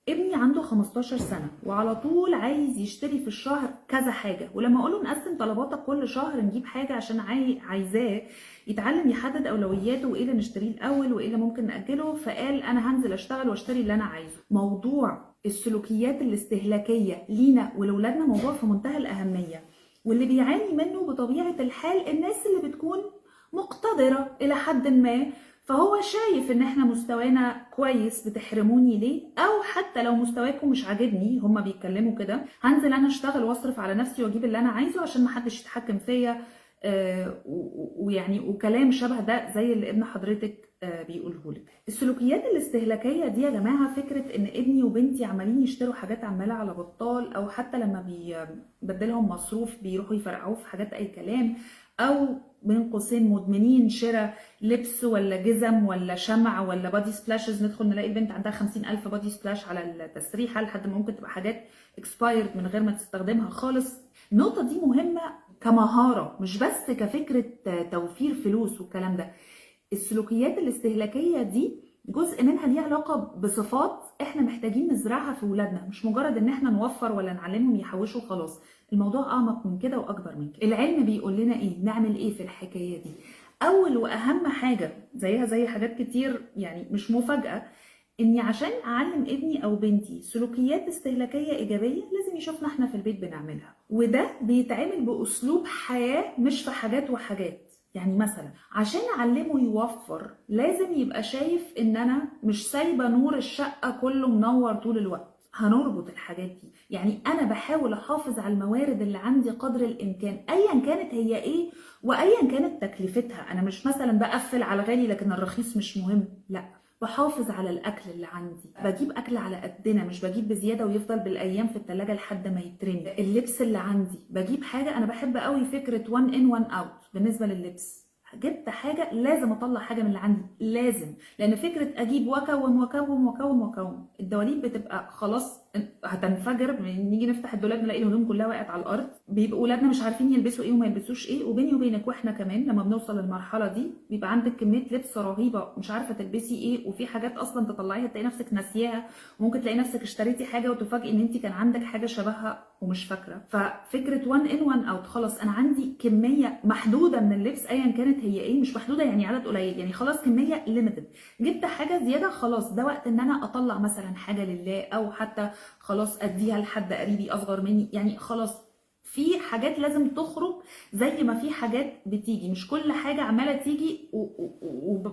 ابني عنده 15 سنة وعلى طول عايز يشتري في الشهر كذا حاجة، ولما اقوله نقسم طلباتك كل شهر نجيب حاجة عشان عايزاه يتعلم يحدد اولوياته وايه اللي نشتريه الاول وايه اللي ممكن نأجله، فقال انا هنزل اشتغل واشتري اللي انا عايزه. موضوع السلوكيات الاستهلاكية لينا ولولادنا موضوع في منتهى الأهمية، واللي بيعاني منه بطبيعة الحال الناس اللي بتكون مقتدرة إلى حد ما، فهو شايف ان احنا مستوانا كويس بتحرموني ليه، او حتى لو مستواكم مش عاجبني، هما بيتكلموا كده، هنزل انا اشتغل واصرف على نفسي واجيب اللي انا عايزه عشان محدش يتحكم فيا. ويعني وكلام شبه ده زي اللي ابن حضرتك بيقوله لك. السلوكيات الاستهلاكيه دي يا جماعه فكره ان ابني وبنتي عمالين يشتروا حاجات عماله على بطال، او حتى لما بيبدلهم مصروف بيروحوا يفرقعوه في حاجات اي كلام، او بين قوسين مدمنين شراء لبس ولا جزم ولا شمع ولا بادي سبلاشز. ندخل نلاقي البنت عندها 50,000 بادي سبلاش على التسريحه، لحد ما ممكن تبقى حاجات اكسبايرد من غير ما تستخدمها خالص. النقطه دي مهمه كمهاره، مش بس كفكره توفير فلوس والكلام ده. السلوكيات الاستهلاكيه دي جزء منها ليه علاقه بصفات احنا محتاجين نزرعها في ولادنا، مش مجرد ان احنا نوفر ولا نعلمهم يحوشوا خلاص. الموضوع اعمق من كده واكبر من كده. العلم بيقول لنا ايه، نعمل ايه في الحكايه دي. اول واهم حاجه زيها زي حاجات كتير، يعني مش مفاجاه، اني عشان اعلم ابني او بنتي سلوكيات استهلاكيه ايجابيه لازم يشوفنا احنا في البيت بنعملها، وده بيتعمل باسلوب حياه مش في حاجات وحاجات. يعني مثلا عشان اعلمه يوفر لازم يبقى شايف ان انا مش سايبه نور الشقه كله منور طول الوقت. هنربط الحاجات دي، يعني انا بحاول احافظ على الموارد اللي عندي قدر الامكان ايا كانت هي ايه وايا كانت تكلفتها. انا مش مثلا بقفل على غالي لكن الرخيص مش مهم، لا، بحافظ على الاكل اللي عندي، بجيب اكل على قدنا مش بجيب بزياده ويفضل بالايام في التلاجة لحد ما يترمي. اللبس اللي عندي بجيب حاجه، انا بحب قوي فكره 1 in 1 out. بالنسبه لللبس جبت حاجه لازم اطلع حاجه من اللي عندي، لازم، لان فكره اجيب واكوم واكوم واكوم واكوم الدواليب بتبقى خلاص هتنفجر. نيجي نفتح الدولاب نلاقي الهدوم كلها وقعت على الارض، بيبقوا ولادنا مش عارفين يلبسوا ايه وما يلبسوش ايه. وبيني وبينك واحنا كمان لما بنوصل للمرحله دي بيبقى عندك كميه لبس رهيبه مش عارفه تلبسي ايه، وفي حاجات اصلا تطلعيها تلاقي نفسك ناسياها، وممكن تلاقي نفسك اشتريتي حاجه وتفاجئي ان انت كان عندك حاجه شبهها ومش فاكره. ففكره 1 in 1 out، خلاص انا عندي كميه محدوده من اللبس ايا كانت هي ايه، مش محدوده يعني عدد قليل، يعني خلاص كميه ليميتد. جبت حاجه زياده خلاص ده وقت ان انا اطلع مثلا حاجه لله، او حتى خلاص اديها لحد قريبي اصغر مني. يعني خلاص في حاجات لازم تخرج زي ما في حاجات بتيجي، مش كل حاجه عماله تيجي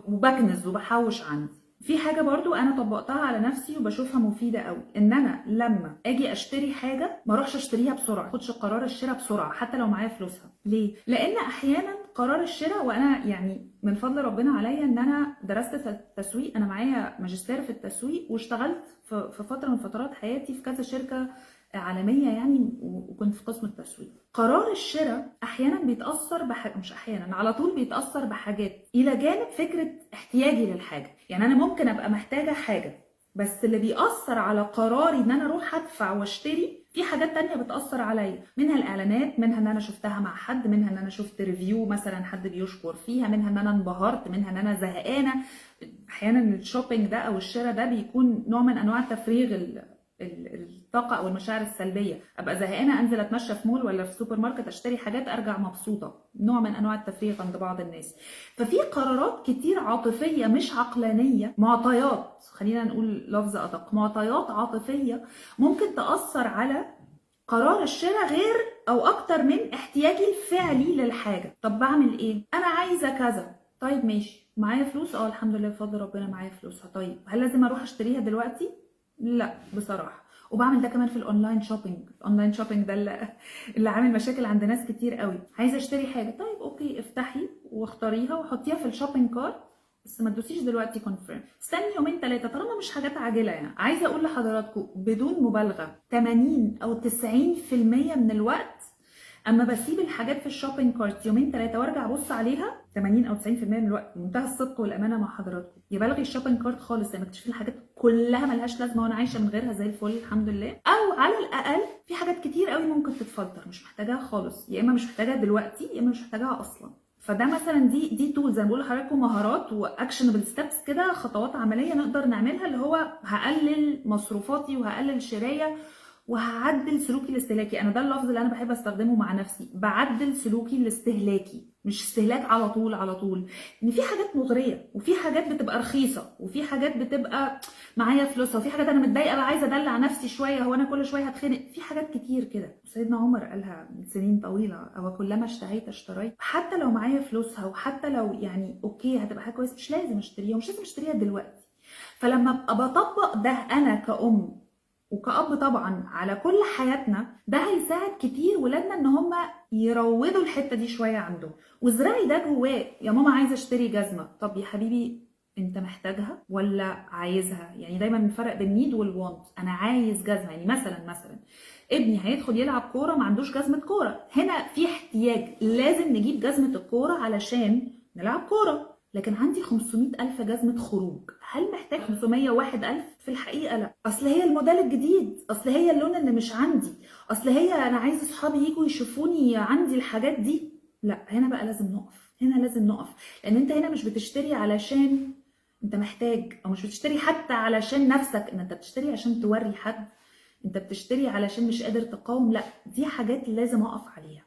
وبكنز وبحوش عندي. في حاجه برضو انا طبقتها على نفسي وبشوفها مفيده قوي، ان انا لما اجي اشتري حاجه ما اروحش اشتريها بسرعه، ما اخدش قرار الشراء بسرعه حتى لو معايا فلوسها. ليه؟ لان احيانا قرار الشراء، وانا يعني من فضل ربنا عليا ان انا درست في التسويق، انا معايا ماجستير في التسويق واشتغلت في فتره من فترات حياتي في كذا شركه عالميه يعني، وكنت في قسم التسويق. قرار الشراء احيانا بيتاثر مش احيانا، على طول بيتاثر بحاجات الى جانب فكره احتياجي للحاجه. يعني انا ممكن ابقى محتاجه حاجه، بس اللي بيأثر على قراري ان انا اروح ادفع واشتري في حاجات تانية بتأثر عليا، منها الاعلانات، منها ان انا شفتها مع حد، منها ان انا شفت ريفيو مثلا حد بيشكر فيها، منها ان انا انبهرت، منها ان انا زهقانه. احيانا الشوبينج ده او الشراء ده بيكون نوع من انواع تفريغ الطاقه او المشاعر السلبيه. ابقى زهقانه انزل اتمشى في مول ولا في سوبر ماركت اشتري حاجات ارجع مبسوطه، نوع من انواع التفريغ عند بعض الناس. ففي قرارات كتير عاطفيه مش عقلانيه، معطيات، خلينا نقول لفظ ادق، معطيات عاطفيه ممكن تاثر على قرار الشراء غير او اكتر من احتياجي الفعلي للحاجه. طب بعمل ايه؟ انا عايزه كذا، طيب ماشي، معايا فلوس، الحمد لله بفضل ربنا معايا فلوسها، طيب هل لازم اروح اشتريها دلوقتي؟ لا بصراحه. وبعمل ده كمان في الاونلاين شوبينج. الاونلاين شوبينج ده اللي عامل مشاكل عند ناس كتير قوي. عايزه اشتري حاجه، طيب اوكي افتحي واختاريها وحطيها في الشوبينج كارت، بس ما تدوسيش دلوقتي كونفيرم، استني يومين ثلاثه طالما مش حاجات عاجله. يعني عايزه اقول لحضراتكم بدون مبالغه 80 او 90% من الوقت اما بسيب الحاجات في الشوبينج كارت يومين ثلاثه وارجع ابص عليها، 80 او 90% من الوقت، منتهى الصدق والامانه مع حضراتكم، يبقى الغي الشوبينج كارت خالص لما اكتشف الحاجات كلها ملهاش لازمه وانا عايشه من غيرها زي الفل الحمد لله. او على الاقل في حاجات كتير قوي ممكن تتفلتر مش محتاجاها خالص، يا اما مش محتاجاها دلوقتي يا اما مش محتاجاها اصلا. فده مثلا دي تولز انا بقول لحضراتكم، مهارات واكشنبل ستيبس كده، خطوات عمليه نقدر نعملها، اللي هو هقلل مصروفاتي وهقلل شرايه وهعدل سلوكي الاستهلاكي. انا ده اللفظ اللي انا بحب استخدمه مع نفسي، بعدل سلوكي الاستهلاكي، مش استهلاك على طول على طول. ان في حاجات مغريه، وفي حاجات بتبقى رخيصه، وفي حاجات بتبقى معايا فلوسها، وفي حاجات انا متضايقه بقى عايزه ادلع نفسي شويه، هو انا كل شويه هتخنق؟ في حاجات كتير كده. سيدنا عمر قالها من سنين طويله، او كلما اشتهيت اشتريت. حتى لو معايا فلوسها، وحتى لو يعني اوكي هتبقى حاجه كويسه، مش لازم اشتريها، ومش لازم اشتريها دلوقتي. فلما ابقى بطبق ده انا كأم وكأب طبعا على كل حياتنا، ده هيساعد كتير ولادنا ان هم يروضوا الحته دي شويه عندهم. وازرعي ده جواه. يا ماما عايزه اشتري جزمه، طب يا حبيبي انت محتاجها ولا عايزها؟ يعني دايما نفرق بين نيد والوانت. انا عايز جزمه، يعني مثلا ابني هيدخل يلعب كوره ما عندوش جزمه كوره، هنا في احتياج، لازم نجيب جزمه الكوره علشان نلعب كوره. لكن عندي 500,000 جزمة خروج، هل محتاج 501,000؟ في الحقيقة لا. أصل هي الموديل الجديد، أصل هي اللون اللي مش عندي، أصل هي أنا عايز أصحابي يجوا يشوفوني عندي الحاجات دي. لا، هنا بقى لازم نقف، هنا لازم نقف. لأن أنت هنا مش بتشتري علشان أنت محتاج، أو مش بتشتري حتى علشان نفسك، إن أنت بتشتري عشان توري حد، أنت بتشتري علشان مش قادر تقاوم. لا، دي حاجات لازم أقف عليها.